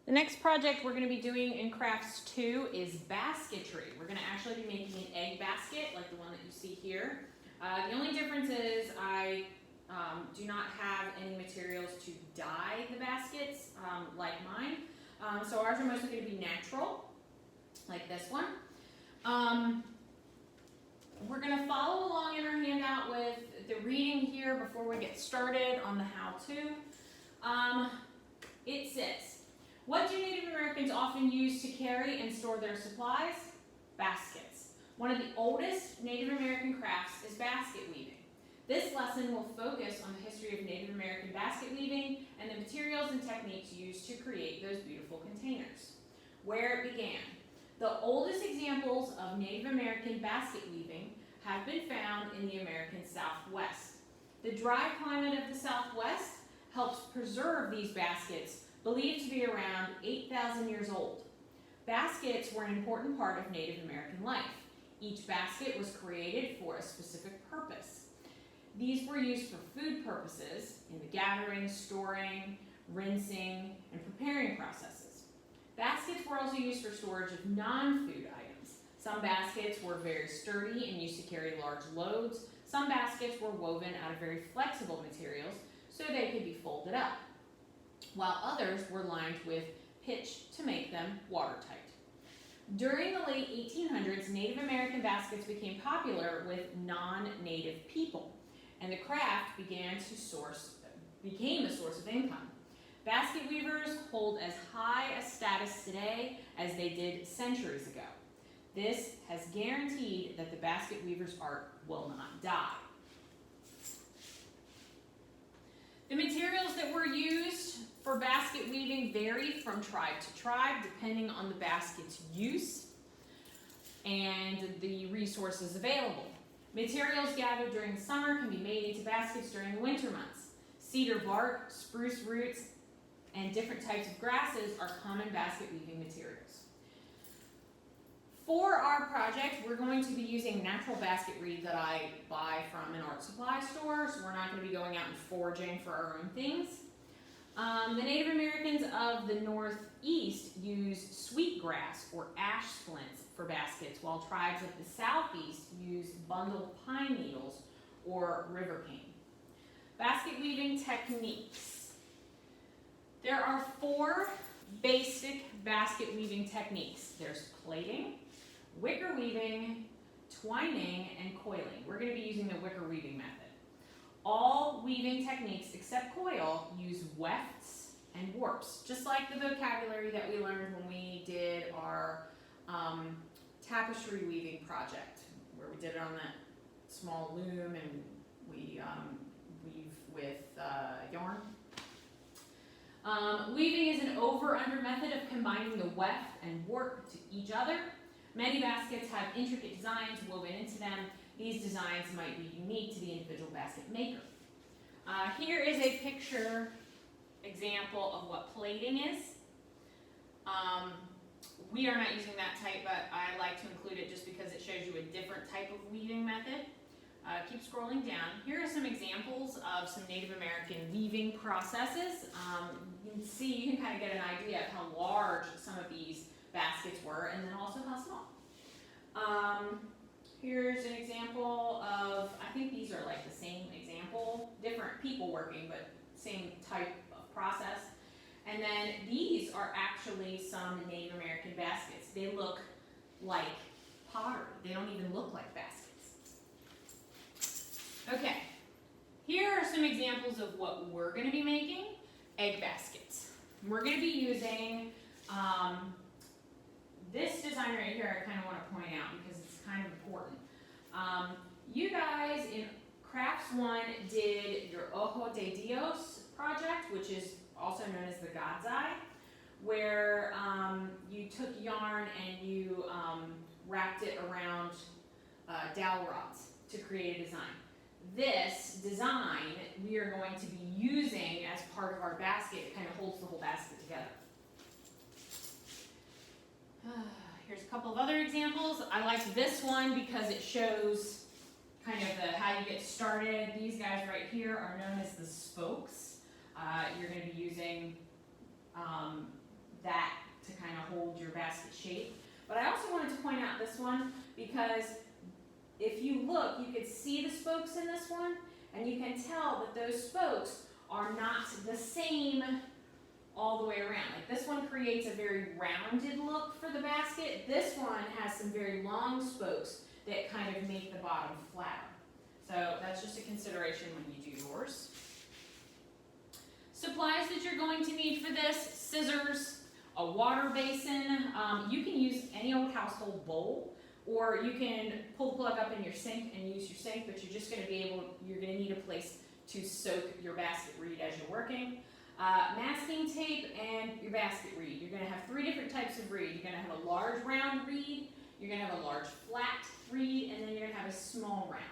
The next project we're going to be doing in Crafts 2 is basketry. We're going to actually be making an egg basket like the one that you see here. The only difference is I do not have any materials to dye the baskets like mine. So ours are mostly going to be natural, like this one. We're going to follow along in our handout with the reading here before we get started on the how-to. It says, what do Native Americans often use to carry and store their supplies? Baskets. One of the oldest Native American crafts is basket weaving. This lesson will focus on the history of Native American basket weaving and the materials and techniques used to create those beautiful containers. Where it began. The oldest examples of Native American basket weaving have been found in the American Southwest. The dry climate of the Southwest helps preserve these baskets, believed to be around 8,000 years old. Baskets were an important part of Native American life. Each basket was created for a specific purpose. These were used for food purposes in the gathering, storing, rinsing, and preparing processes. Baskets were also used for storage of non-food items. Some baskets were very sturdy and used to carry large loads. Some baskets were woven out of very flexible materials so they could be folded up, while others were lined with pitch to make them watertight. During the late 1800s, Native American baskets became popular with non-native people, and the craft became a source of income. Basket weavers hold as high a status today as they did centuries ago. This has guaranteed that the basket weaver's art will not die. The materials that were used for basket weaving vary from tribe to tribe depending on the basket's use and the resources available. Materials gathered during the summer can be made into baskets during the winter months. Cedar bark, spruce roots, and different types of grasses are common basket weaving materials. For our project, we're going to be using natural basket reed that I buy from an art supply store, so we're not going to be going out and foraging for our own things. The Native Americans of the Northeast use sweetgrass or ash splints for baskets, while tribes of the Southeast use bundled pine needles or river cane. Basket weaving techniques. There are 4 basic basket weaving techniques. There's plaiting, wicker weaving, twining, and coiling. We're going to be using the wicker weaving method. All weaving techniques except coil use wefts and warps, just like the vocabulary that we learned when we did our tapestry weaving project, where we did it on that small loom and we weave with yarn. Weaving is an over-under method of combining the weft and warp to each other. Many baskets have intricate designs woven into them. These designs might be unique to the individual basket maker. Here is a picture example of what plaiting is. We are not using that type, but I like to include it just because it shows you a different type of weaving method. Keep scrolling down. Here are some examples of some Native American weaving processes. You can see, you can kind of get an idea of how large some of these baskets were and then also how small. Here's an example of, I think these are like the same example, different people working, but same type of process. And then these are actually some Native American baskets. They look like pottery. They don't even look like baskets. Okay, here are some examples of what we're going to be making, egg baskets. We're going to be using this design right here. I kind of want to point out because it's kind of important. You guys in Crafts 1 did your Ojo de Dios project, which is also known as the God's Eye, where you took yarn and you wrapped it around dowel rods to create a design. This design we are going to be using as part of our basket. It kind of holds the whole basket together. Here's a couple of other examples. I like this one because it shows kind of how you get started. These guys right here are known as the spokes. You're going to be using that to kind of hold your basket shape. But I also wanted to point out this one because if you look, you can see the spokes in this one, and you can tell that those spokes are not the same all the way around. Like this one creates a very rounded look for the basket. This one has some very long spokes that kind of make the bottom flatter. So that's just a consideration when you do yours. Supplies that you're going to need for this: scissors, a water basin. You can use any old household bowl, or you can pull the plug up in your sink and use your sink, but you're just going to you're going to need a place to soak your basket reed as you're working. Masking tape and your basket reed. You're going to have 3 different types of reed. You're going to have a large round reed, you're going to have a large flat reed, and then you're going to have a small round.